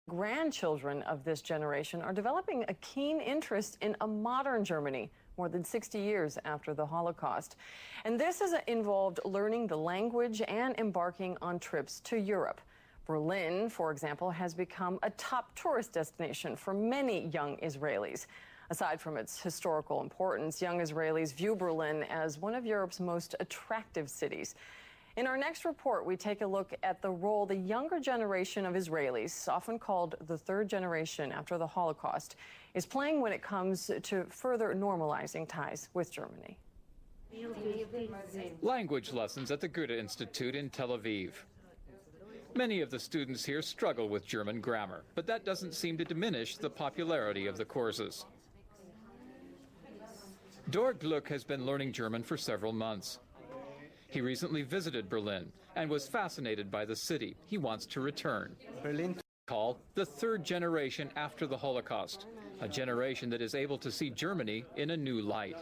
Grandchildren of this generation are developing a keen interest in a modern Germany more than 60 years after the Holocaust. And this has involved learning the language and embarking on trips to Europe. Berlin, for example, has become a top tourist destination for many young Israelis. Aside from its historical importance, young Israelis view Berlin as one of Europe's most attractive cities. In our next report, we take a look at the role the younger generation of Israelis, often called the third generation after the Holocaust, is playing when it comes to further normalizing ties with Germany. Language lessons at the Goethe Institute in Tel Aviv. Many of the students here struggle with German grammar, but that doesn't seem to diminish the popularity of the courses. Dor Gluck has been learning German for several months. He recently visited Berlin and was fascinated by the city. He wants to return. Berlin, called the third generation after the Holocaust, a generation that is able to see Germany in a new light.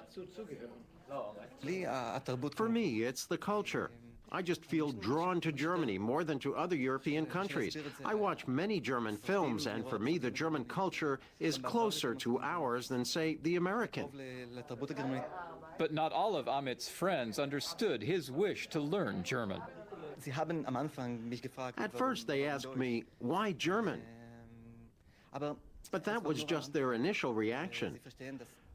For me, it's the culture. I just feel drawn to Germany more than to other European countries. I watch many German films, and for me, the German culture is closer to ours than, say, the American. But not all of Amit's friends understood his wish to learn German. At first, they asked me, why German? But that was just their initial reaction.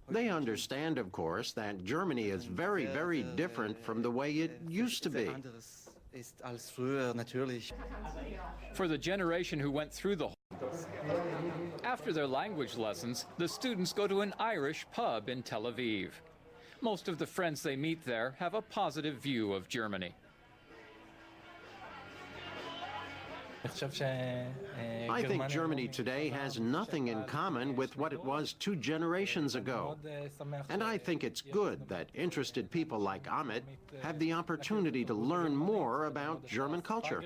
They understand, of course, that Germany is very, very different from the way it used to be. For the generation who went through the after their language lessons, the students go to an Irish pub in Tel Aviv. Most of the friends they meet there have a positive view of Germany. I think Germany today has nothing in common with what it was 2 generations ago. And I think it's good that interested people like Amit have the opportunity to learn more about German culture.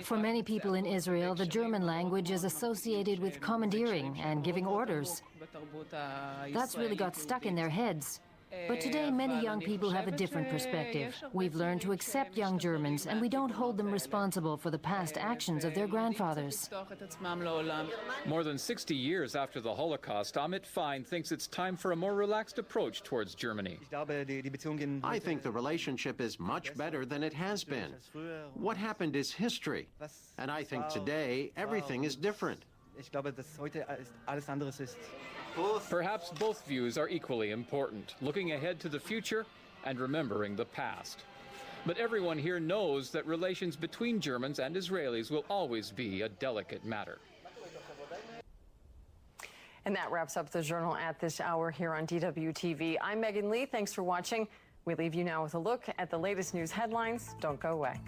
For many people in Israel, the German language is associated with commandeering and giving orders. That's really got stuck in their heads. But today, many young people have a different perspective. We've learned to accept young Germans, and we don't hold them responsible for the past actions of their grandfathers. More than 60 years after the Holocaust, Amit Fein thinks it's time for a more relaxed approach towards Germany. I think the relationship is much better than it has been. What happened is history, and I think today everything is different. Perhaps both views are equally important, looking ahead to the future and remembering the past. But everyone here knows that relations between Germans and Israelis will always be a delicate matter. And that wraps up the Journal at this hour here on DWTV. I'm Megan Lee. Thanks for watching. We leave you now with a look at the latest news headlines. Don't go away.